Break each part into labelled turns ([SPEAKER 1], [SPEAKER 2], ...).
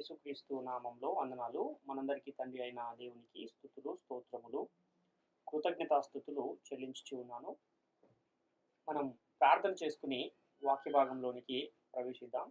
[SPEAKER 1] యేసుక్రీస్తు నామంలో వందనాలు. మనందరికీ తండ్రి అయిన దేవునికి స్తుతులు, స్తోత్రములు, కృతజ్ఞతాస్తుతులు చెల్లించుచు ఉన్నాను. మనం ప్రార్థన చేసుకుని వాక్య భాగంలోనికి ప్రవేశిద్దాం.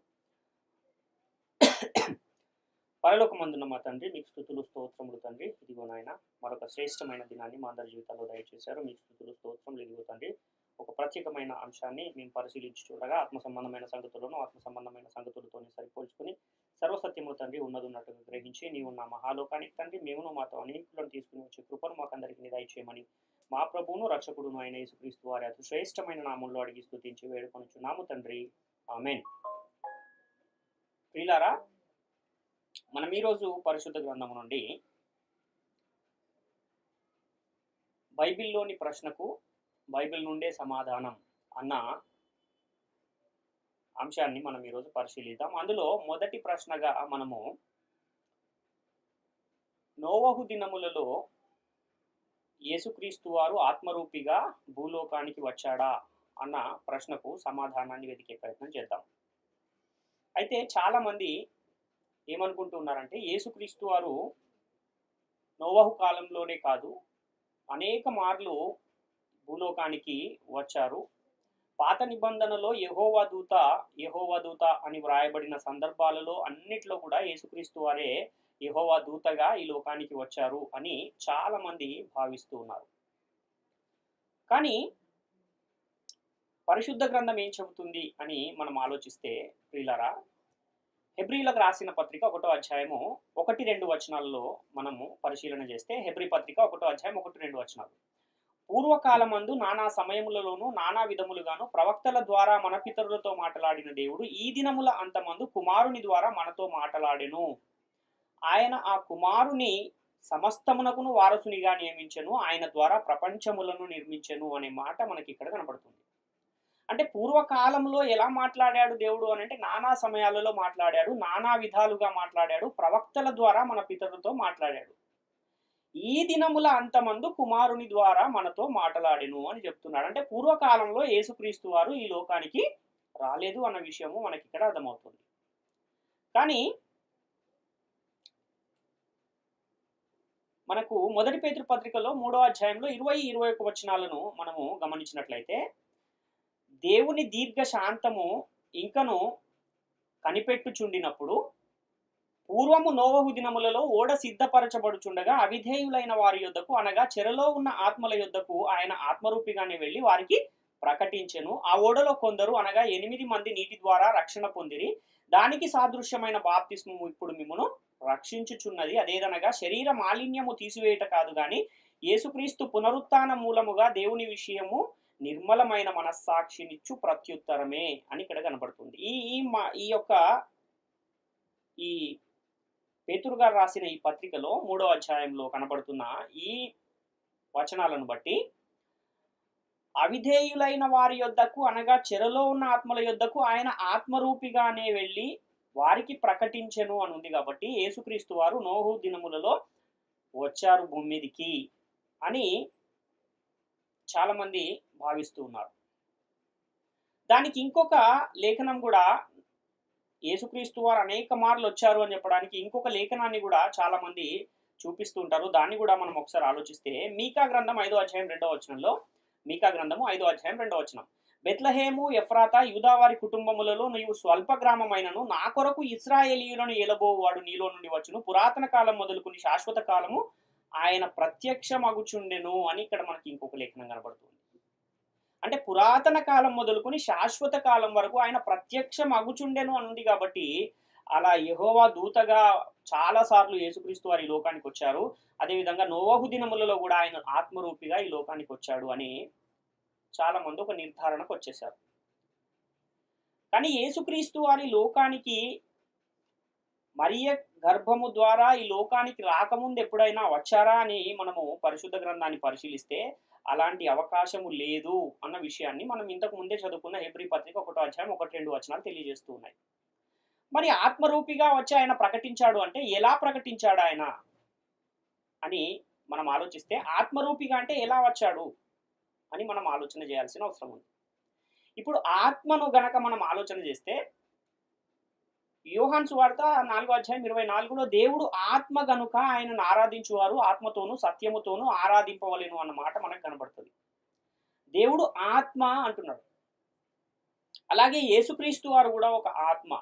[SPEAKER 1] పరలోకమందున్న మా తండ్రి, మీకు స్తుతులు, స్తోత్రములు తండ్రి. ఇదిగో నాయన, మరొక శ్రేష్టమైన దినాన్ని మా అందరి జీవితాల్లో దయచేశారు. మీకు స్తుతులు, స్తోత్రములు. ఇదిగో తండ్రి, ఒక ప్రత్యేకమైన అంశాన్ని మేము పరిశీలించి చూడగా ఆత్మ సంబంధమైన సంగతులను ఆత్మ సంబంధమైన సంగతులతోనే సరిపోల్చుకుని సర్వసత్యములు తండ్రి ఉన్నట్టుగా గ్రహించి నీవు నా మహాలోకానికి తండ్రి మేమును మాతో అనేకులను తీసుకుని వచ్చే కృపను మాకందరికీ దయచేయమని మా ప్రభువును రక్షకుడును అయిన యేసుక్రీస్తు వారి అతి శ్రేష్టమైన నామంలో అడిగి స్తుతించి వేడుకొనుచున్నాము తండ్రి, ఆమేన్. ప్రియులారా, మనం ఈరోజు పరిశుద్ధ గ్రంథము నుండి బైబిల్లోని ప్రశ్నకు బైబిల్ నుండే సమాధానం అన్న అంశాన్ని మనం ఈరోజు పరిశీలిద్దాం. అందులో మొదటి ప్రశ్నగా మనము నోవహు దినములలో యేసుక్రీస్తు వారు ఆత్మరూపిగా భూలోకానికి వచ్చాడా అన్న ప్రశ్నకు సమాధానాన్ని వెతికే ప్రయత్నం చేద్దాం. అయితే చాలా మంది ఏమనుకుంటున్నారంటే యేసుక్రీస్తు వారు నోవహు కాలంలోనే కాదు, అనేక మార్లు భూలోకానికి వచ్చారు. పాత నిబంధనలో యెహోవా దూత అని వ్రాయబడిన సందర్భాలలో అన్నిట్లో కూడా యేసుక్రీస్తు వారే యెహోవా దూతగా ఈ లోకానికి వచ్చారు అని చాలా మంది భావిస్తూ ఉన్నారు. కానీ పరిశుద్ధ గ్రంథం ఏం చెబుతుంది అని మనం ఆలోచిస్తే ప్రియులారా, హెబ్రీలకు రాసిన పత్రిక 1వ అధ్యాయము 1-2 వచనాలలో మనము పరిశీలన చేస్తే, హెబ్రీ పత్రిక 1వ అధ్యాయం 1-2 వచనాలు. పూర్వకాలమందు నానా సమయములలోనూ నానా విధములుగాను ప్రవక్తల ద్వారా మన పితరులతో మాట్లాడిన దేవుడు ఈ దినముల అంతమందు కుమారుని ద్వారా మనతో మాట్లాడెను. ఆయన ఆ కుమారుని సమస్తమునకును వారసునిగా నియమించెను, ఆయన ద్వారా ప్రపంచములను నిర్మించెను అనే మాట మనకి ఇక్కడ కనబడుతుంది. అంటే పూర్వకాలంలో ఎలా మాట్లాడాడు దేవుడు అని అంటే నానా సమయాలలో మాట్లాడాడు, నానా విధాలుగా మాట్లాడాడు, ప్రవక్తల ద్వారా మన పితరులతో మాట్లాడాడు. ఈ దినముల అంతమందు కుమారుని ద్వారా మనతో మాట్లాడెను అని చెప్తున్నాడు. అంటే పూర్వకాలంలో యేసుక్రీస్తు వారు ఈ లోకానికి రాలేదు అన్న విషయము మనకి ఇక్కడ అర్థమవుతుంది. కానీ మనకు మొదటి పేతురు పత్రికలో 3వ అధ్యాయంలో 20-21 వచనాలను మనము గమనించినట్లయితే, దేవుని దీర్ఘ శాంతము ఇంకను కనిపెట్టుచుండినప్పుడు పూర్వము నోవహు దినములలో ఓడ సిద్ధపరచబడుచుండగా అవిధేయులైన వారి యొద్దకు అనగా చెరలో ఉన్న ఆత్మల యొద్దకు ఆయన ఆత్మరూపిగానే వెళ్ళి వారికి ప్రకటించెను. ఆ ఓడలో కొందరు అనగా 8 మంది నీటి ద్వారా రక్షణ పొందిరి. దానికి సాదృశ్యమైన బాప్తిస్మము ఇప్పుడు మిమ్మును రక్షించుచున్నది. అదేదనగా శరీర మాలిన్యము తీసివేయట కాదు గాని యేసుక్రీస్తు పునరుత్థాన మూలముగా దేవుని విషయము నిర్మలమైన మనస్సాక్షినిచ్చు ప్రత్యుత్తరమే అని ఇక్కడ కనబడుతుంది. ఈ పేతురు గారు రాసిన ఈ పత్రికలో 3వ అధ్యాయంలో కనబడుతున్న ఈ వచనాలను బట్టి అవిధేయులైన వారి యొద్దకు అనగా చెరలో ఉన్న ఆత్మల యొద్దకు ఆయన ఆత్మరూపిగానే వెళ్ళి వారికి ప్రకటించెను అని ఉంది. కాబట్టి యేసుక్రీస్తు వారు నోహు దినములలో వచ్చారు భూమి మీదికి అని చాలా మంది భావిస్తూ ఉన్నారు. దానికి ఇంకొక లేఖనం కూడా, యేసుక్రీస్తు వారు అనేక మార్లు వచ్చారు అని చెప్పడానికి ఇంకొక లేఖనాన్ని కూడా చాలా మంది చూపిస్తూ ఉంటారు. దాన్ని కూడా మనం ఒకసారి ఆలోచిస్తే మీకా గ్రంథం 5వ అధ్యాయం 2వ వచనంలో, మీకా గ్రంథము 5వ అధ్యాయం 2వ వచనం, బెత్లెహేము ఎఫ్రాతా యూదావారి కుటుంబములలో నీవు స్వల్ప గ్రామమైనను నా కొరకు ఇశ్రాయేలీయులను ఏలబోవాడు నీలో నుండి వచ్చును, పురాతన కాలం మొదలుకుని శాశ్వత కాలము ఆయన ప్రత్యక్షమగుచుండెను అని ఇక్కడ మనకి ఇంకొక లేఖనం కనబడుతుంది. అంటే పురాతన కాలం మొదలుకొని శాశ్వత కాలం వరకు ఆయన ప్రత్యక్షం అగుచుండెను అని ఉంది. కాబట్టి అలా యెహోవా దూతగా చాలా సార్లు యేసుక్రీస్తు వారి లోకానికి వచ్చారు. అదేవిధంగా నోవహు దినములలో కూడా ఆయన ఆత్మరూపిగా ఈ లోకానికి వచ్చాడు అని చాలా మంది ఒక నిర్ధారణకు వచ్చేసారు. కానీ యేసుక్రీస్తు వారి లోకానికి మరియ గర్భము ద్వారా ఈ లోకానికి రాకముందు ఎప్పుడైనా వచ్చారా అని మనము పరిశుద్ధ గ్రంథాన్ని పరిశీలిస్తే అలాంటి అవకాశము లేదు అన్న విషయాన్ని మనం ఇంతకు ముందే చదువుకున్న హెబ్రీ పత్రిక 1వ అధ్యాయం 1-2 వచనాలు తెలియజేస్తూ ఉన్నాయి. మరి ఆత్మరూపిగా వచ్చి ఆయన ప్రకటించాడు అంటే ఎలా ప్రకటించాడు ఆయన అని మనం ఆలోచిస్తే, ఆత్మరూపిగా అంటే ఎలా వచ్చాడు అని మనం ఆలోచన చేయాల్సిన అవసరం ఉంది. ఇప్పుడు ఆత్మను గనక మనం ఆలోచన చేస్తే యోహాను సువార్త 4:24లో దేవుడు ఆత్మ గనుక ఆయనను ఆరాధించువారు ఆత్మతోనూ సత్యముతోనూ ఆరాధింపవలెను అన్న మాట మనకు కనబడుతుంది. దేవుడు ఆత్మ అంటున్నాడు. అలాగే యేసుక్రీస్తు వారు కూడా ఒక ఆత్మ,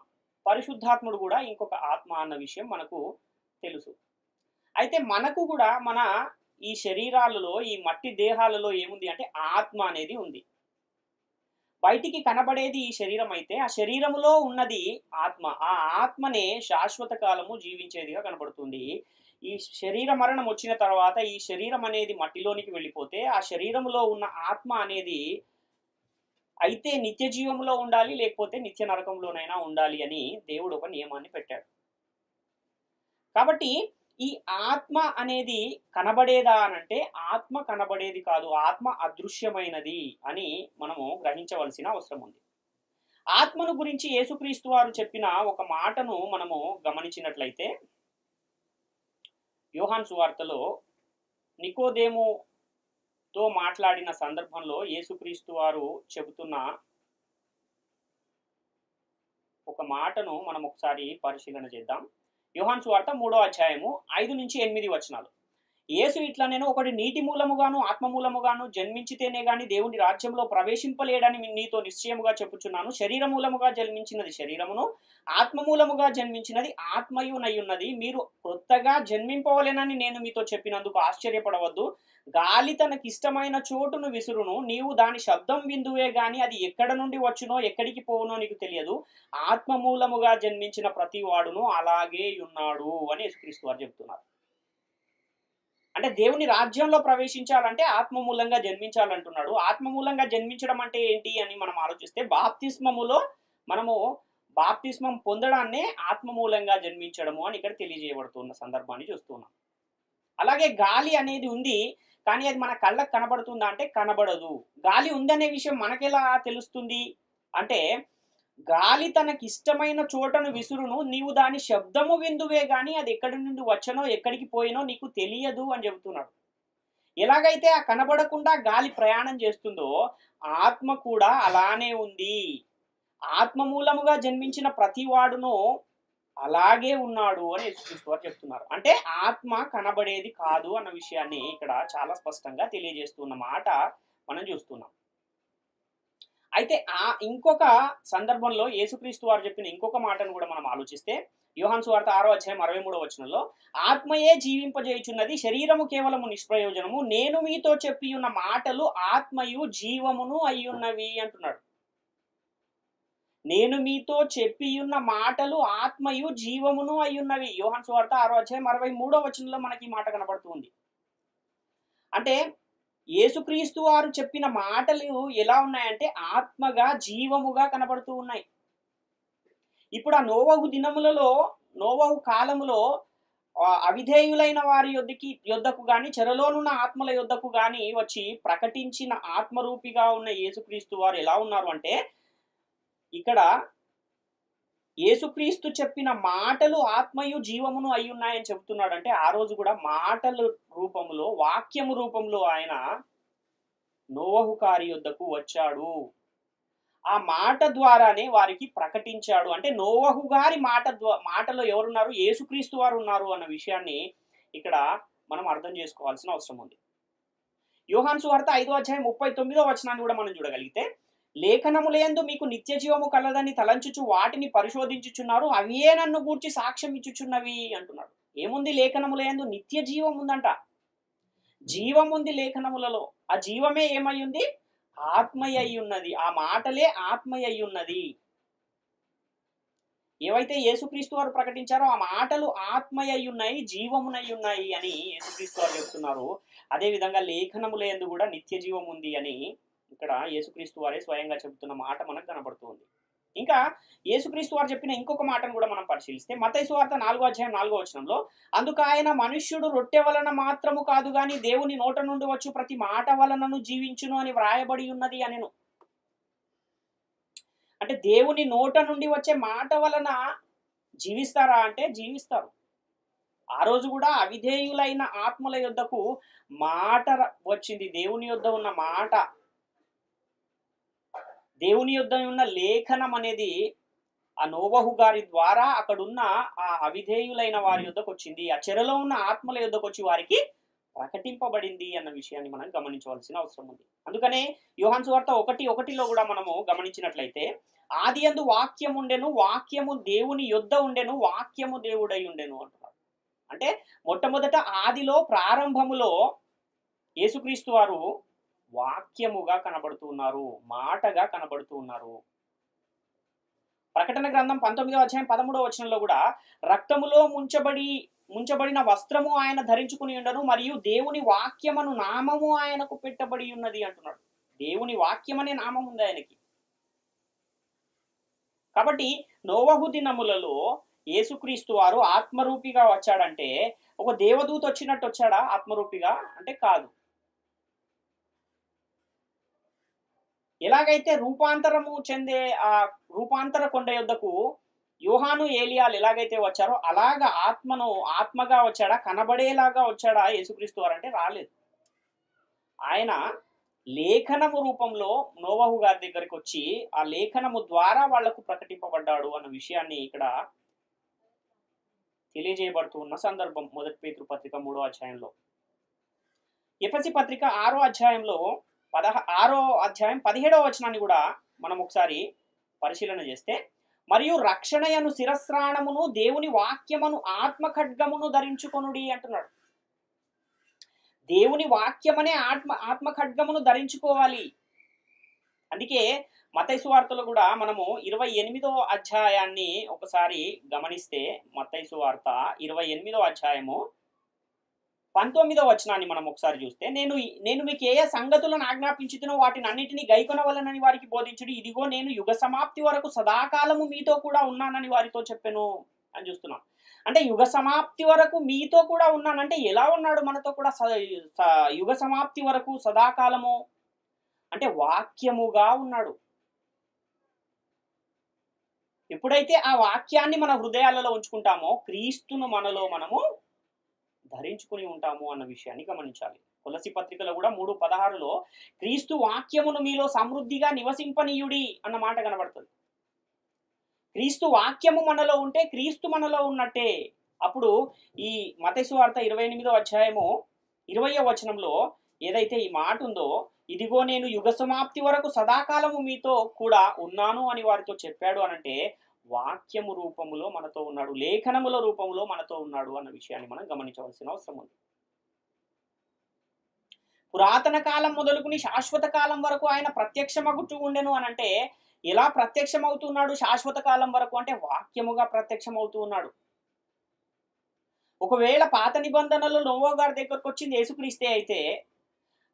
[SPEAKER 1] పరిశుద్ధాత్ముడు కూడా ఇంకొక ఆత్మ అన్న విషయం మనకు తెలుసు. అయితే మనకు కూడా మన ఈ శరీరాలలో, ఈ మట్టి దేహాలలో ఏముంది అంటే ఆత్మ అనేది ఉంది. బయటికి కనబడేది ఈ శరీరం అయితే ఆ శరీరములో ఉన్నది ఆత్మ. ఆ ఆత్మనే శాశ్వత కాలము జీవించేదిగా కనబడుతుంది. ఈ శరీర మరణం వచ్చిన తర్వాత ఈ శరీరం అనేది మట్టిలోనికి వెళ్ళిపోతే ఆ శరీరములో ఉన్న ఆత్మ అనేది అయితే నిత్య జీవంలో ఉండాలి, లేకపోతే నిత్య నరకంలోనైనా ఉండాలి అని దేవుడు ఒక నియమాన్ని పెట్టాడు. కాబట్టి ఈ ఆత్మ అనేది కనబడేదా అనంటే ఆత్మ కనబడేది కాదు, ఆత్మ అదృశ్యమైనది అని మనము గ్రహించవలసిన అవసరం ఉంది. ఆత్మను గురించి యేసుక్రీస్తు వారు చెప్పిన ఒక మాటను మనము గమనించినట్లయితే యోహాను సువార్తలో నికోదేముతో మాట్లాడిన సందర్భంలో యేసుక్రీస్తు వారు చెబుతున్న ఒక మాటను మనం ఒకసారి పరిశీలన చేద్దాం. యోహాను సువార్త 3:5-8 యేసు ఇట్లా నేను ఒకటి నీటి మూలముగాను ఆత్మ మూలముగాను జన్మించితేనే గాని దేవుని రాజ్యంలో ప్రవేశింపలేడని నీతో నిశ్చయముగా చెప్పుచున్నాను. శరీర మూలముగా జన్మించినది శరీరమును, ఆత్మ మూలముగా జన్మించినది ఆత్మయునయున్నది. మీరు కొత్తగా జన్మింపవలెనని నేను మీతో చెప్పినందుకు ఆశ్చర్యపడవద్దు. గాలి తనకిష్టమైన చోటును విసురును, నీవు దాని శబ్దం విందువే గాని అది ఎక్కడ నుండి వచ్చునో ఎక్కడికి పోవునో నీకు తెలియదు. ఆత్మ మూలముగా జన్మించిన ప్రతి వాడును అలాగే ఉన్నాడు అని యేసుక్రీస్తు వారు చెప్తున్నారు. అంటే దేవుని రాజ్యంలో ప్రవేశించాలంటే ఆత్మ మూలంగా జన్మించాలంటున్నాడు. ఆత్మ మూలంగా జన్మించడం అంటే ఏంటి అని మనం ఆలోచిస్తే బాప్తిస్మములో మనము బాప్తిస్మం పొందడాన్నే ఆత్మ మూలంగా జన్మించడము అని ఇక్కడ తెలియజేయబడుతున్న సందర్భాన్ని చూస్తున్నాం. అలాగే గాలి అనేది ఉంది, కానీ అది మన కళ్ళకు కనబడుతుందా అంటే కనబడదు. గాలి ఉందనే విషయం మనకెలా తెలుస్తుంది అంటే గాలి తనకిష్టమైన చోటను విసురును, నీవు దాని శబ్దము విందువే గాని అది ఎక్కడి నుండి వచ్చనో ఎక్కడికి పోయినో నీకు తెలియదు అని చెబుతున్నాడు. ఎలాగైతే ఆ కనబడకుండా గాలి ప్రయాణం చేస్తుందో ఆత్మ కూడా అలానే ఉంది. ఆత్మ మూలముగా జన్మించిన ప్రతి వాడును అలాగే ఉన్నాడు అని యేసుక్రీస్తు వారు చెప్తున్నారు. అంటే ఆత్మ కనబడేది కాదు అన్న విషయాన్ని ఇక్కడ చాలా స్పష్టంగా తెలియజేస్తున్న మాట మనం చూస్తున్నాం. అయితే ఇంకొక సందర్భంలో యేసుక్రీస్తు వారు చెప్పిన ఇంకొక మాటను కూడా మనం ఆలోచిస్తే యోహాను సువార్త 6:23 ఆత్మయే జీవింపజేయుచున్నది, శరీరము కేవలము నిష్ప్రయోజనము. నేను మీతో చెప్పియున్న మాటలు ఆత్మయు జీవమును అయ్యున్నవి అంటున్నాడు. నేను మీతో చెప్పియున్న మాటలు ఆత్మయు జీవమును అయ్యున్నవి. యోహాను సువార్త 6:23 మనకి ఈ మాట కనబడుతుంది. అంటే యేసుక్రీస్తు వారు చెప్పిన మాటలు ఎలా ఉన్నాయంటే ఆత్మగా జీవముగా కనబడుతూ ఉన్నాయి. ఇప్పుడు ఆ నోవహు దినములలో, నోవహు కాలములో అవిధేయులైన వారి యొద్దకు గాని చెరలోనున్న ఆత్మల యొద్దకు గాని వచ్చి ప్రకటించిన ఆత్మరూపిగా ఉన్న యేసుక్రీస్తు వారు ఎలా ఉన్నారు అంటే ఇక్కడ యేసుక్రీస్తు చెప్పిన మాటలు ఆత్మయు జీవమును అయ్యున్నాయని చెబుతున్నాడు. అంటే ఆ రోజు కూడా మాటల రూపంలో, వాక్యము రూపంలో ఆయన నోవహు గారి యొద్దకు వచ్చాడు. ఆ మాట ద్వారానే వారికి ప్రకటించాడు. అంటే నోవహు గారి మాటలో ఎవరున్నారు? యేసుక్రీస్తు వారు ఉన్నారు అన్న విషయాన్ని ఇక్కడ మనం అర్థం చేసుకోవాల్సిన అవసరం ఉంది. యోహాను సువార్త 5:39 కూడా మనం చూడగలిగితే లేఖనములందు మీకు నిత్య జీవము కలదని తలంచుచు వాటిని పరిశోధించుచున్నారు, అవియే నన్ను గూర్చి సాక్ష్యం ఇచ్చుచున్నవి అంటున్నాడు. ఏముంది లేఖనములందు? నిత్య జీవం ఉందంట. జీవం ఉంది లేఖనములలో. ఆ జీవమే ఏమై ఉంది? ఆత్మయ్య అయి ఉన్నది. ఆ మాటలే ఆత్మయ్య అయి ఉన్నది. ఏవైతే యేసుక్రీస్తు వారు ప్రకటించారో ఆ మాటలు ఆత్మయ్య అయి ఉన్నాయి, జీవమునై ఉన్నాయి అని యేసుక్రీస్తు వారు చెప్తున్నారు. అదేవిధంగా లేఖనములందు కూడా నిత్య జీవం ఉంది అని ఇక్కడ యేసుక్రీస్తు వారే స్వయంగా చెబుతున్న మాట మనకు కనబడుతుంది. ఇంకా యేసుక్రీస్తు వారు చెప్పిన ఇంకొక మాటను కూడా మనం పరిశీలిస్తే మత్తయి సువార్త 4:4 అందుకు ఆయన మనుష్యుడు రొట్టె వలన మాత్రము కాదు గాని దేవుని నోట నుండి వచ్చు ప్రతి మాట వలనను జీవించును అని వ్రాయబడి ఉన్నది అనెను. అంటే దేవుని నోట నుండి వచ్చే మాట వలన జీవిస్తారా అంటే జీవిస్తారు. ఆ రోజు కూడా అవిధేయులైన ఆత్మల యొద్దకు మాట వచ్చింది. దేవుని యొద్ద ఉన్న మాట, దేవుని యొద్ద ఉన్న లేఖనం అనేది ఆ నోవహు గారి ద్వారా అక్కడున్న ఆ అవిధేయులైన వారి యొద్దకు వచ్చింది. ఆ చెరలో ఉన్న ఆత్మల యొద్దకు వచ్చి వారికి ప్రకటింపబడింది అన్న విషయాన్ని మనం గమనించవలసిన అవసరం ఉంది. అందుకనే యోహాను సువార్త 1:1లో కూడా మనము గమనించినట్లయితే, ఆదియందు వాక్యం ఉండెను, వాక్యము దేవుని యొద్ద ఉండెను, వాక్యము దేవుడై ఉండెను అంటున్నారు. అంటే మొట్టమొదట ఆదిలో ప్రారంభములో యేసుక్రీస్తు వారు వాక్యముగా కనబడుతూ ఉన్నారు, మాటగా కనబడుతూ ఉన్నారు. ప్రకటన గ్రంథం 19:13 కూడా రక్తములో ముంచబడిన వస్త్రము ఆయన ధరించుకుని ఉండను, మరియు దేవుని వాక్యమను నామము ఆయనకు పెట్టబడి ఉన్నది అంటున్నాడు. దేవుని వాక్యం అనే నామం ఉంది ఆయనకి. కాబట్టి నోవహు దినములలో యేసుక్రీస్తు వారు ఆత్మరూపిగా వచ్చాడంటే ఒక దేవదూత వచ్చినట్టు వచ్చాడా ఆత్మరూపిగా అంటే? కాదు. ఎలాగైతే రూపాంతరము చెందే ఆ రూపాంతర కొండ యొద్దకు యోహాను ఏలియాలు ఎలాగైతే వచ్చారో అలాగా ఆత్మగా వచ్చాడా, కనబడేలాగా వచ్చాడా యేసుక్రీస్తు వారు అంటే? రాలేదు. ఆయన లేఖనము రూపంలో నోవహు గారి దగ్గరికి వచ్చి ఆ లేఖనము ద్వారా వాళ్లకు ప్రకటింపబడ్డాడు అన్న విషయాన్ని ఇక్కడ తెలియజేయబడుతూ ఉన్న సందర్భం 1 పేతురు పత్రిక 3వ అధ్యాయంలో. ఎఫెసీ పత్రిక 6వ అధ్యాయంలో 6వ అధ్యాయం 17వ వచనాన్ని కూడా మనం ఒకసారి పరిశీలన చేస్తే, మరియు రక్షణయను శిరస్త్రాణమును దేవుని వాక్యమును ఆత్మ ఖడ్గమును ధరించుకొనుడి అంటున్నాడు. దేవుని వాక్యమనే ఆత్మ ఖడ్గమును ధరించుకోవాలి. అందుకే మత్తయి సువార్తలో కూడా మనము 28వ అధ్యాయాన్ని ఒకసారి గమనిస్తే, మత్తయి సువార్త 28వ అధ్యాయము 19వ వచనాన్ని మనం ఒకసారి చూస్తే, నేను మీకు ఏ సంగతులను ఆజ్ఞాపించుతునో వాటిని అన్నిటినీ గైకొనవలెనని వారికి బోధించుడి. ఇదిగో నేను యుగ సమాప్తి వరకు సదాకాలము మీతో కూడా ఉన్నానని వారితో చెప్పెను అని చూస్తున్నాం. అంటే యుగ సమాప్తి వరకు మీతో కూడా ఉన్నానంటే ఎలా ఉన్నాడు మనతో కూడా? యుగ సమాప్తి వరకు సదాకాలము అంటే వాక్యముగా ఉన్నాడు. ఎప్పుడైతే ఆ వాక్యాన్ని మన హృదయాలలో ఉంచుకుంటామో క్రీస్తును మనలో మనము ధరించుకుని ఉంటాము అన్న విషయాన్ని గమనించాలి. కొలసి పత్రికలో కూడా 3:16లో క్రీస్తు వాక్యమును మీలో సమృద్ధిగా నివసింపనీయుడి అన్న మాట కనబడుతుంది. క్రీస్తు వాక్యము మనలో ఉంటే క్రీస్తు మనలో ఉన్నట్టే. అప్పుడు ఈ మత్తయి సువార్త 28వ అధ్యాయము 20వ వచనంలో ఏదైతే ఈ మాట ఉందో, ఇదిగో నేను యుగ సమాప్తి వరకు సదాకాలము మీతో కూడా ఉన్నాను అని వారితో చెప్పాడు అనంటే వాక్యము రూపములో మనతో ఉన్నాడు, లేఖనముల రూపంలో మనతో ఉన్నాడు అన్న విషయాన్ని మనం గమనించవలసిన అవసరం ఉంది. పురాతన కాలం మొదలుకుని శాశ్వత కాలం వరకు ఆయన ప్రత్యక్షమగుతూ ఉండెను అనంటే ఎలా ప్రత్యక్షమవుతున్నాడు శాశ్వత కాలం వరకు అంటే? వాక్యముగా ప్రత్యక్షమవుతూ ఉన్నాడు. ఒకవేళ పాత నిబంధనలో నోవహు గారి దగ్గరకు వచ్చింది యేసుక్రీస్తే అయితే,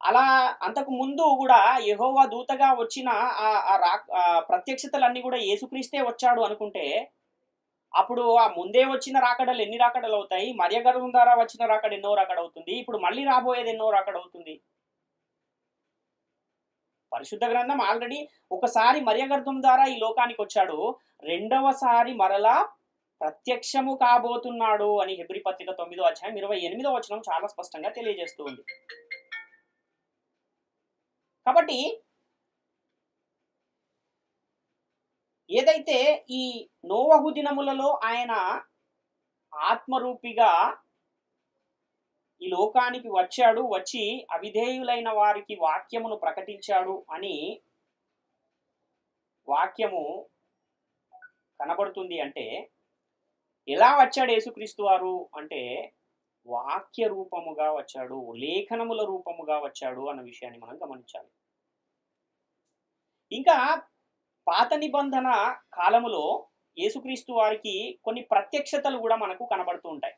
[SPEAKER 1] అలా అంతకు ముందు కూడా యెహోవా దూతగా వచ్చిన ప్రత్యక్షతలన్నీ కూడా యేసుక్రీస్తే వచ్చాడు అనుకుంటే, అప్పుడు ఆ ముందే వచ్చిన రాకడలు ఎన్ని రాకడలు అవుతాయి? మరియ గర్భం ద్వారా వచ్చిన రాకడ ఎన్నో రాకడ అవుతుంది. ఇప్పుడు మళ్ళీ రాబోయేది ఎన్నో రాకడ అవుతుంది. పరిశుద్ధ గ్రంథం ఆల్రెడీ ఒకసారి మరియ గర్భం ద్వారా ఈ లోకానికి వచ్చాడు, రెండవసారి మరలా ప్రత్యక్షము కాబోతున్నాడు అని హెబ్రీ పత్రిక 9వ అధ్యాయం 28వ వచనం చాలా స్పష్టంగా తెలియజేస్తూ ఉంది. కాబట్టి ఏదైతే ఈ నోవహు దినములలో ఆయన ఆత్మరూపిగా ఈ లోకానికి వచ్చాడు, వచ్చి అవిధేయులైన వారికి వాక్యమును ప్రకటించాడు అని వాక్యము కనబడుతుంది అంటే, ఎలా వచ్చాడు యేసుక్రీస్తు వారు అంటే వాక్య రూపముగా వచ్చాడు, లేఖనముల రూపముగా వచ్చాడు అన్న విషయాన్ని మనం గమనించాలి. ఇంకా పాత నిబంధన కాలములో యేసుక్రీస్తు వారికి కొన్ని ప్రత్యక్షతలు కూడా మనకు కనబడుతూ ఉంటాయి.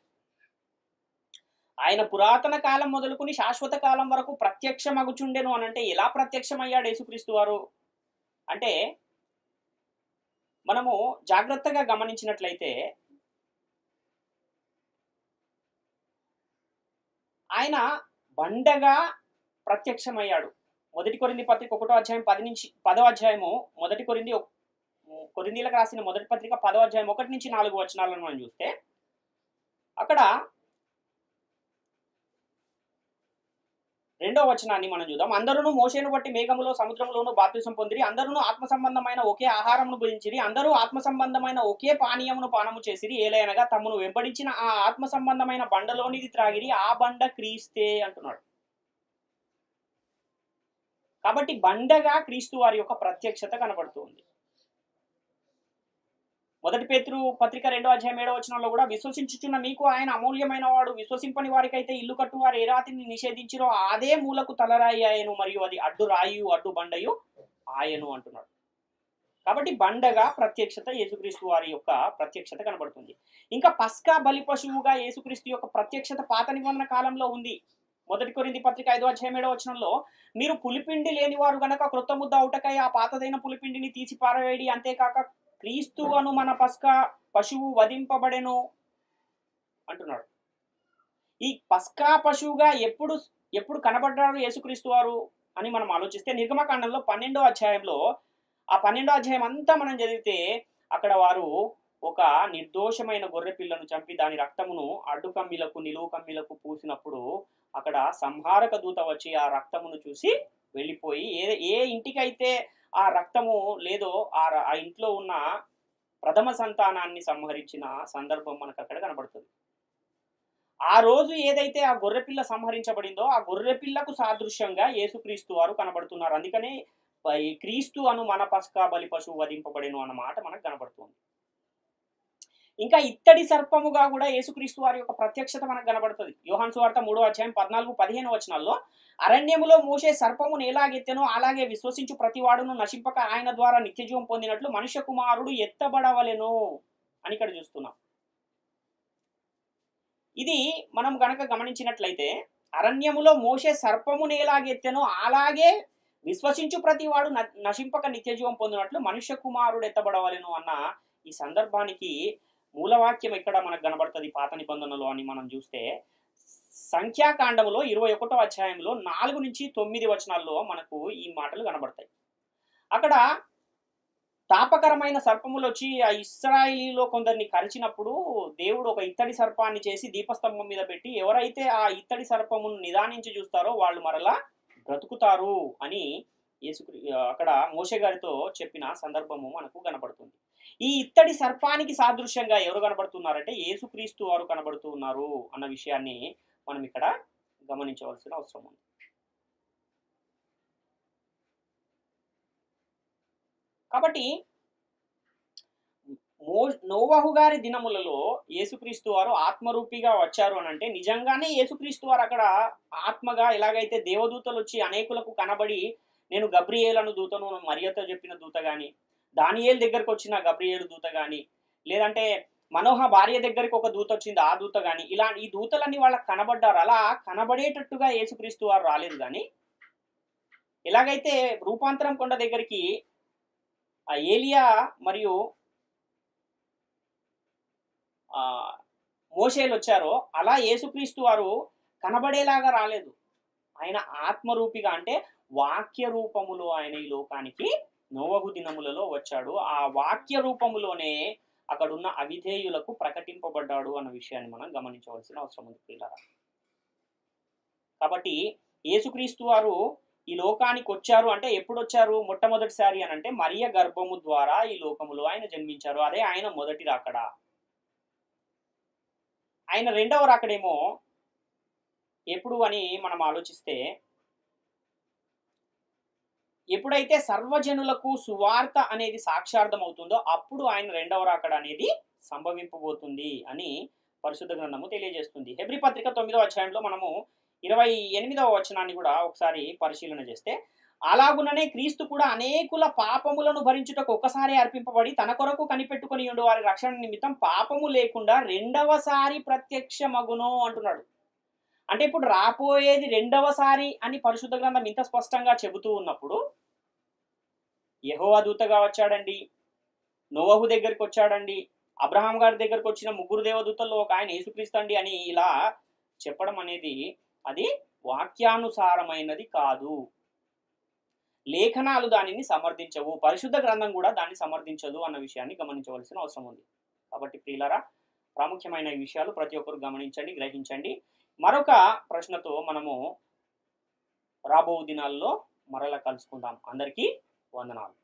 [SPEAKER 1] ఆయన పురాతన కాలం మొదలుకుని శాశ్వత కాలం వరకు ప్రత్యక్షమగుచుండెను అనంటే ఎలా ప్రత్యక్షమయ్యాడు యేసుక్రీస్తు వారు అంటే, మనము జాగ్రత్తగా గమనించినట్లయితే ఆయన బండగా ప్రత్యక్షమయ్యాడు. 1 కొరింథీ పత్రిక 1వ అధ్యాయం 10వ అధ్యాయము 1 కొరింథీలకు రాసిన మొదటి పత్రిక 10వ అధ్యాయం 1-4 వచనాలను మనం చూస్తే, అక్కడ 2వ వచనాన్ని మనం చూద్దాం. అందరూ మోషేను బట్టి మేఘములో సముద్రములోను బాప్తిసం పొందిరి. అందరూ ఆత్మ సంబంధమైన ఒకే ఆహారమును భుజించిరి. అందరూ ఆత్మ సంబంధమైన ఒకే పానీయమును పానము చేసిరి. ఏలయనగా తమను వెంబడించిన ఆ ఆత్మ సంబంధమైన బండలోనిది త్రాగిరి. ఆ బండ క్రీస్తే అంటున్నాడు. కాబట్టి బండగా క్రీస్తు వారి యొక్క ప్రత్యక్షత కనబడుతుంది. 1 పేతురు పత్రిక 2వ అధ్యాయం 7వ వచనంలో కూడా విశ్వసించుచున్న మీకు ఆయన అమూల్యమైన వాడు. విశ్వసింపని వారికైతే ఇల్లు కట్టువారు ఏ రాతిని నిషేధించిరో అదే మూలకు తలరాయి ఆయను, మరియు అది అడ్డు రాయు అడ్డు బండయు ఆయను అంటున్నాడు. కాబట్టి బండగా ప్రత్యక్షత యేసుక్రీస్తు వారి యొక్క ప్రత్యక్షత కనబడుతుంది. ఇంకా పస్కా బలి పశువుగా యేసుక్రీస్తు యొక్క ప్రత్యక్షత పాత నిబంధన కాలంలో ఉంది. 1 కొరింథీ పత్రిక 5వ అధ్యాయం 7వ వచనంలో మీరు పులిపిండి లేని వారు గనక క్రొత్త ముద్ద అవుటకై ఆ పాతదైన పులిపిండిని తీసి పారవేయడి. అంతేకాక క్రీస్తు అను మన పస్కా పశువు వధింపబడెను అంటున్నాడు. ఈ పస్కా పశువుగా ఎప్పుడు కనబడ్డారు యేసుక్రీస్తు వారు అని మనం ఆలోచిస్తే నిర్గమకాండంలో 12వ అధ్యాయంలో, ఆ 12వ అధ్యాయం అంతా మనం చదివితే అక్కడ వారు ఒక నిర్దోషమైన గొర్రె పిల్లను చంపి దాని రక్తమును అడ్డు కమ్మిలకు నిలువు కమ్మిలకు పూసినప్పుడు అక్కడ సంహారక దూత వచ్చి ఆ రక్తమును చూసి వెళ్ళిపోయి ఏ ఇంటికైతే ఆ రక్తము లేదో ఆ ఇంట్లో ఉన్న ప్రథమ సంతానాన్ని సంహరించిన సందర్భం మనకు అక్కడ కనబడుతుంది. ఆ రోజు ఏదైతే ఆ గొర్రెపిల్ల సంహరించబడిందో ఆ గొర్రెపిల్లకు సాదృశ్యంగా యేసుక్రీస్తు వారు కనబడుతున్నారు. అందుకనే క్రీస్తు అను మన పస్కా బలి పశువు వధింపబడెను అన్న మాట మనకు కనబడుతుంది. ఇంకా ఇత్తడి సర్పముగా కూడా యేసుక్రీస్తు వారి యొక్క ప్రత్యక్షత మనకు కనబడుతుంది. యోహాను సువార్త 3వ అధ్యాయం 14-15 వచనాల్లో అరణ్యములో మోషే సర్పమును ఎలాగెత్తెనో అలాగే విశ్వసించు ప్రతివాడును నశింపక ఆయన ద్వారా నిత్యజీవం పొందినట్లు మనుష్య కుమారుడు ఎత్తబడవలెను అని ఇక్కడ చూస్తున్నాం. ఇది మనం గనక గమనించినట్లయితే అరణ్యములో మోషే సర్పమును ఎలాగెత్తెనో అలాగే విశ్వసించు ప్రతివాడు నశింపక నిత్యజీవం పొందినట్లు మనుష్య కుమారుడు ఎత్తబడవలెను అన్న ఈ సందర్భానికి మూలవాక్యం ఎక్కడ మనకు కనబడుతుంది పాత నిబంధనలో అని మనం చూస్తే సంఖ్యాకాండములో 21వ అధ్యాయంలో 4-9 వచనాల్లో మనకు ఈ మాటలు కనబడతాయి. అక్కడ తాపకరమైన సర్పములు వచ్చి ఆ ఇశ్రాయేలీలో కొందరిని కరిచినప్పుడు దేవుడు ఒక ఇత్తడి సర్పాన్ని చేసి దీపస్తంభం మీద పెట్టి ఎవరైతే ఆ ఇత్తడి సర్పమును నిదానించి చూస్తారో వాళ్ళు మరలా బ్రతుకుతారు అని అక్కడ మోషే గారితో చెప్పిన సందర్భము మనకు కనబడుతుంది. ఈ ఇత్తడి సర్పానికి సాదృశ్యంగా ఎవరు కనబడుతున్నారంటే యేసుక్రీస్తు వారు కనబడుతూ ఉన్నారు అన్న విషయాన్ని మనం ఇక్కడ గమనించవలసిన అవసరం ఉంది. కాబట్టి నోవహు గారి దినములలో యేసుక్రీస్తు వారు ఆత్మరూపిగా వచ్చారు అని అంటే నిజంగానే యేసుక్రీస్తు వారు అక్కడ ఆత్మగా ఎలాగైతే దేవదూతలు వచ్చి అనేకులకు కనబడి నేను గబ్రియేలను దూతను మరియతో చెప్పిన దూత గాని, దానియేలు దగ్గరకు వచ్చిన గబ్రియేలు దూత గాని, లేదంటే మనోహ భార్య దగ్గరికి ఒక దూత వచ్చింది ఆ దూత గాని, ఇలా ఈ దూతలన్నీ వాళ్ళకి కనబడ్డారు. అలా కనబడేటట్టుగా యేసుక్రీస్తు వారు రాలేదు. కానీ ఎలాగైతే రూపాంతరం కొండ దగ్గరికి ఆ ఏలియా మరియు మోషేలు వచ్చారో అలా యేసుక్రీస్తు వారు కనబడేలాగా రాలేదు. ఆయన ఆత్మరూపిగా అంటే వాక్య రూపములో ఆయన ఈ లోకానికి నోవహు దినములలో వచ్చాడు. ఆ వాక్య రూపములోనే అక్కడున్న అవిధేయులకు ప్రకటింపబడ్డాడు అన్న విషయాన్ని మనం గమనించవలసిన అవసరం ఉంది పిల్లరా. కాబట్టి యేసుక్రీస్తు వారు ఈ లోకానికి వచ్చారు అంటే ఎప్పుడు వచ్చారు? మొట్టమొదటిసారి అని అంటే మరియ గర్భము ద్వారా ఈ లోకములో ఆయన జన్మించారు. అదే ఆయన మొదటి రాకడ. ఆయన రెండవ రాకడేమో ఎప్పుడు అని మనం ఆలోచిస్తే ఎప్పుడైతే సర్వజనులకు సువార్త అనేది సాక్షార్థం అవుతుందో అప్పుడు ఆయన రెండవ రాకడ అనేది సంభవింపబోతుంది అని పరిశుద్ధ గ్రంథము తెలియజేస్తుంది. హెబ్రీ పత్రిక 9వ అధ్యాయంలో మనము 28వ వచనాన్ని కూడా ఒకసారి పరిశీలన చేస్తే అలాగుననే క్రీస్తు కూడా అనేకుల పాపములను భరించుటకు ఒక్కసారి అర్పింపబడి తన కొరకు కనిపెట్టుకుని ఉండు వారి రక్షణ నిమిత్తం పాపము లేకుండా రెండవసారి ప్రత్యక్షమగును అంటున్నాడు. అంటే ఇప్పుడు రాబోయేది రెండవసారి అని పరిశుద్ధ గ్రంథం ఇంత స్పష్టంగా చెబుతూ ఉన్నప్పుడు యెహోవా దూతగా వచ్చాడండి, నోవహు దగ్గరికి వచ్చాడండి, అబ్రహాం గారి దగ్గరకు వచ్చిన 3 దేవదూతల్లో ఒక ఆయన యేసుక్రీస్తు అండి అని ఇలా చెప్పడం అనేది అది వాక్యానుసారమైనది కాదు. లేఖనాలు దానిని సమర్థించవు, పరిశుద్ధ గ్రంథం కూడా దాన్ని సమర్థించదు అన్న విషయాన్ని గమనించవలసిన అవసరం ఉంది. కాబట్టి ప్రియులారా, ప్రాముఖ్యమైన ఈ విషయాలు ప్రతి ఒక్కరు గమనించండి, గ్రహించండి. మరొక ప్రశ్నతో మనము రాబో దినాల్లో మరలా కలుసుకుందాం. అందరికీ వందనాలు.